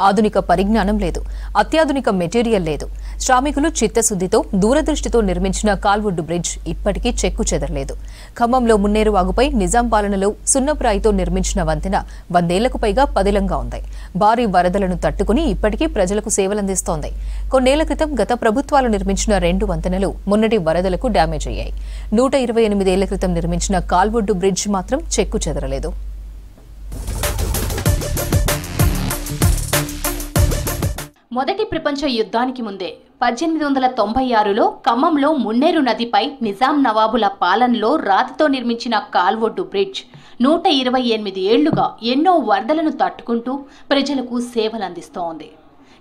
ఆధునిక పరిజ్ఞానం లేదు, అత్యాధునిక మెటీరియల్ లేదు. శ్రామికులు చిత్తశుద్ధితో దూరదృష్టితో నిర్మించిన కాల్వుడ్ బ్రిడ్జ్ ఇప్పటికీ చెక్కు చెదరలేదు. ఖమ్మంలో మున్నేరు వాగుపై నిజాం పాలనలో సున్నప్రాయితో నిర్మించిన వంతెన 100 ఏళ్లకు పైగా పదిలంగా ఉంది. భారీ వరదలను తట్టుకుని ఇప్పటికీ ప్రజలకు సేవలందిస్తోంది. కొన్నేళ్ల క్రితం గత ప్రభుత్వాలు నిర్మించిన 2 వంతెనలు మొన్నటి వరదలకు డ్యామేజ్ అయ్యాయి. 128 ఏళ్ల క్రితం నిర్మించిన కాల్వుడ్ బ్రిడ్జ్ మాత్రం చెక్కు చెదరలేదు. మొదటి ప్రపంచ యుద్ధానికి ముందే 1896లో ఖమ్మంలో మున్నేరు నదిపై నిజాం నవాబుల పాలనలో రాతితో నిర్మించిన కాల్వుడ్ బ్రిడ్జ్ 128 ఏళ్లుగా ఎన్నో వరదలను తట్టుకుంటూ ప్రజలకు సేవలందిస్తోంది.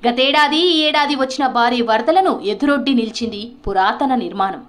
గతేడాది ఈ ఏడాది వచ్చిన భారీ వరదలను ఎదురొడ్డి నిలిచింది పురాతన నిర్మాణం.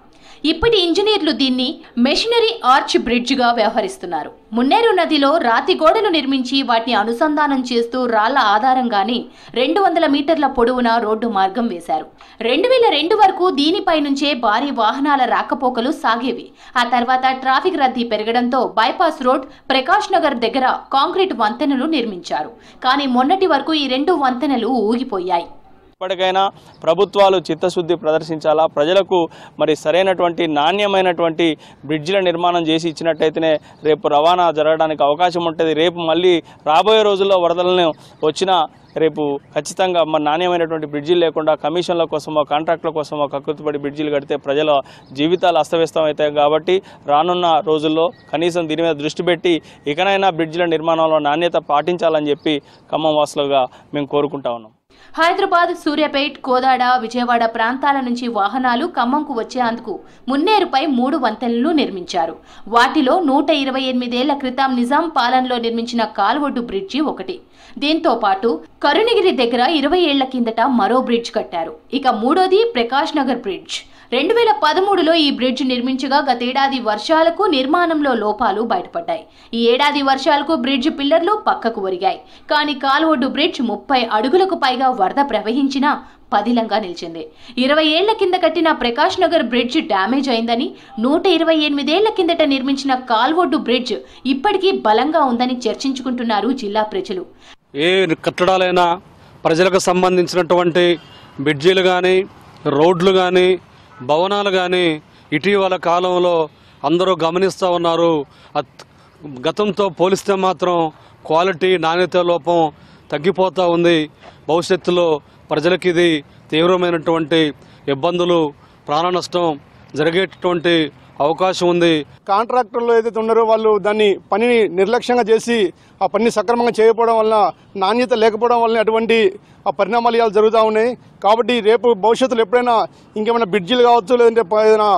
ఇప్పటి ఇంజనీర్లు దీన్ని మెషినరీ ఆర్చ్ బ్రిడ్జ్గా వ్యవహరిస్తున్నారు. మున్నేరు నదిలో రాతి గోడలు నిర్మించి వాటిని అనుసంధానం చేస్తూ రాళ్ల ఆధారంగానే 200 మీటర్ల పొడవున రోడ్డు మార్గం వేశారు. 2002 వరకు దీనిపై నుంచే భారీ వాహనాల రాకపోకలు సాగేవి. ఆ తర్వాత ట్రాఫిక్ రద్దీ పెరగడంతో బైపాస్ రోడ్, ప్రకాష్ నగర్ దగ్గర కాంక్రీట్ వంతెనలు నిర్మించారు. కానీ మొన్నటి వరకు ఈ 2 వంతెనలు ఊగిపోయాయి. ఇప్పటికైనా ప్రభుత్వాలు చిత్తశుద్ధి ప్రదర్శించాలా, ప్రజలకు మరి సరైనటువంటి నాణ్యమైనటువంటి బ్రిడ్జిల నిర్మాణం చేసి ఇచ్చినట్టయితేనే రేపు రవాణా జరగడానికి అవకాశం ఉంటుంది. రేపు మళ్ళీ రాబోయే రోజుల్లో వరదలను వచ్చినా రేపు ఖచ్చితంగా మరి నాణ్యమైనటువంటి బ్రిడ్జిలు లేకుండా కమిషన్ల కోసమో కాంట్రాక్టుల కోసమో కక్కుర్తిపడి బ్రిడ్జిలు కడితే ప్రజల జీవితాలు అస్తవ్యస్తం అవుతాయి. కాబట్టి రానున్న రోజుల్లో కనీసం దీని మీద దృష్టి పెట్టి ఇకనైనా బ్రిడ్జిల నిర్మాణంలో నాణ్యత పాటించాలని చెప్పి ఖమ్మం వాసులుగా మేము కోరుకుంటా ఉన్నాం. హైదరాబాద్, సూర్యాపేట్, కోదాడ, విజయవాడ ప్రాంతాల నుంచి వాహనాలు ఖమ్మంకు వచ్చేందుకు మున్నేరుపై 3 వంతెనలు నిర్మించారు. వాటిలో 128 ఏళ్ల క్రితం నిజాం పాలనలో నిర్మించిన కాల్వుడ్ బ్రిడ్జి ఒకటి. దీంతో పాటు కరుణగిరి దగ్గర 20 ఏళ్ల కిందట మరో బ్రిడ్జ్ కట్టారు. ఇక మూడోది ప్రకాష్ నగర్ బ్రిడ్జ్. 2013లో ఈ బ్రిడ్జ్ నిర్మించగా గతేడాది వర్షాలకు నిర్మాణంలో లోపాలు బయటపడ్డాయి. ఈ ఏడాది వర్షాలకు బ్రిడ్జ్ పిల్లర్లు పక్కకు ఒరిగాయి. కానీ కాల్వుడ్ బ్రిడ్జ్ 30 అడుగులకు పైగా వరద ప్రవహించినా పదిలంగా నిలిచింది. 20 ఏళ్ల కింద కట్టిన ప్రకాష్ నగర్ బ్రిడ్జ్ డ్యామేజ్ అయిందని, 128 ఏళ్ల కిందట నిర్మించిన కాల్వుడ్ బ్రిడ్జ్ ఇప్పటికీ బలంగా ఉందని చర్చించుకుంటున్నారు జిల్లా ప్రజలు. ఏ కట్టడాలైనా ప్రజలకు సంబంధించినటువంటి బ్రిడ్జిలు కానీ, రోడ్లు కానీ, భవనాలు కానీ ఇటీవల కాలంలో అందరూ గమనిస్తూ ఉన్నారు. గతంతో పోలిస్తే మాత్రం క్వాలిటీ, నాణ్యత లోపం తగ్గిపోతూ ఉంది. భవిష్యత్తులో ప్రజలకి ఇది తీవ్రమైనటువంటి ఇబ్బందులు, ప్రాణ నష్టం జరిగేటటువంటి అవకాశం ఉంది. కాంట్రాక్టర్లు ఏదైతే ఉన్నారో వాళ్ళు దాన్ని పనిని నిర్లక్ష్యంగా చేసి ఆ పనిని సక్రమంగా చేయకపోవడం వలన, నాణ్యత లేకపోవడం వలన అటువంటి పరిణామాలు ఇవాళ జరుగుతూ ఉన్నాయి. కాబట్టి రేపు భవిష్యత్తులో ఎప్పుడైనా ఇంకేమైనా బ్రిడ్జిలు కావచ్చు, లేదంటే ఏదైనా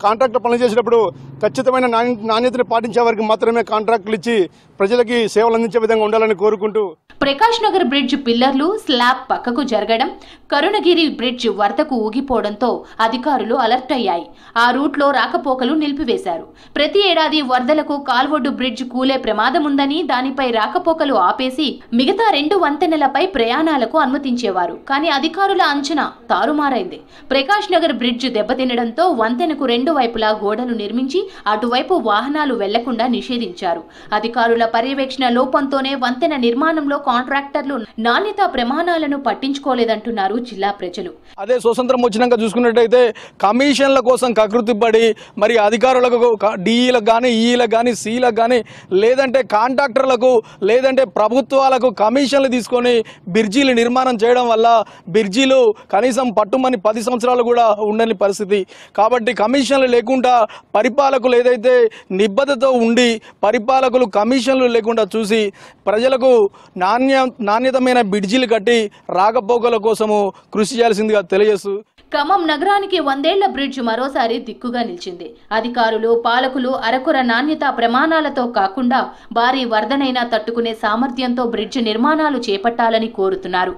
కాంట్రాక్టర్ పనులు చేసేటప్పుడు ఖచ్చితమైన నాణ్యతను పాటించే వారికి మాత్రమే కాంట్రాక్టులు ఇచ్చి ప్రజలకి సేవలు అందించే విధంగా ఉండాలని కోరుకుంటూ ప్రకాష్ నగర్ బ్రిడ్జ్ పిల్లర్లు, స్లాబ్ పక్కకు జరగడం, కరుణగిరి బ్రిడ్జ్ వరదకు ఊగిపోవడంతో అధికారులు అలర్ట్ అయ్యాయి. ఆ రూట్లో రాకపోకలు నిలిపివేశారు. ప్రతి ఏడాది వరదలకు కాల్వుడ్ బ్రిడ్జ్ కూలే ప్రమాదం ఉందని దానిపై రాకపోకలు ఆపేసి మిగతా 2 వంతెనలపై ప్రయాణాలకు అనుమతించేవారు. కానీ అధికారుల అంచనా తారుమారైంది. ప్రకాష్ నగర్ బ్రిడ్జ్ దెబ్బతినడంతో వంతెనకు 2 వైపులా గోడలు నిర్మించి అటువైపు వాహనాలు వెళ్లకుండా నిషేధించారు. అధికారుల పర్యవేక్షణ లోపంతోనే వంతెన నిర్మాణంలో కాంట్రాక్టర్లు నాణ్యతా ప్రమాణాలను పట్టించుకోలేదంటున్నారు జిల్లా ప్రజలు. అదే స్వతంత్రం వచ్చినాక చూసుకున్నట్టయితే కమిషన్ల కోసం కకృతిపడి మరి అధికారులకు, డిఈలకు కానీ, ఈలకు కానీ, సీలకు కానీ, లేదంటే కాంట్రాక్టర్లకు, లేదంటే ప్రభుత్వాలకు కమిషన్లు తీసుకొని బ్రిడ్జీలు నిర్మాణం చేయడం వల్ల బ్రిడ్జీలు కనీసం పట్టుమని 10 సంవత్సరాలు కూడా ఉండని పరిస్థితి. కాబట్టి కమిషన్లు లేకుండా పరిపాలకులు ఏదైతే నిబద్ధతతో ఉండి పరిపాలకులు కమిషన్లు లేకుండా చూసి ప్రజలకు నాణ్యతమైన బ్రిడ్జిలు కట్టి రాకపోకల కోసము కృషి చేయాల్సిందిగా తెలియజేస్తూ ఖమ్మం నగరానికి 100 ఏళ్ల బ్రిడ్జ్ మరోసారి దిక్కుగా నిలిచింది. అధికారులు, పాలకులు అరకొర నాణ్యతా ప్రమాణాలతో కాకుండా భారీ వరదనైనా తట్టుకునే సామర్థ్యంతో బ్రిడ్జ్ నిర్మాణాలు చేపట్టాలని కోరుతున్నారు.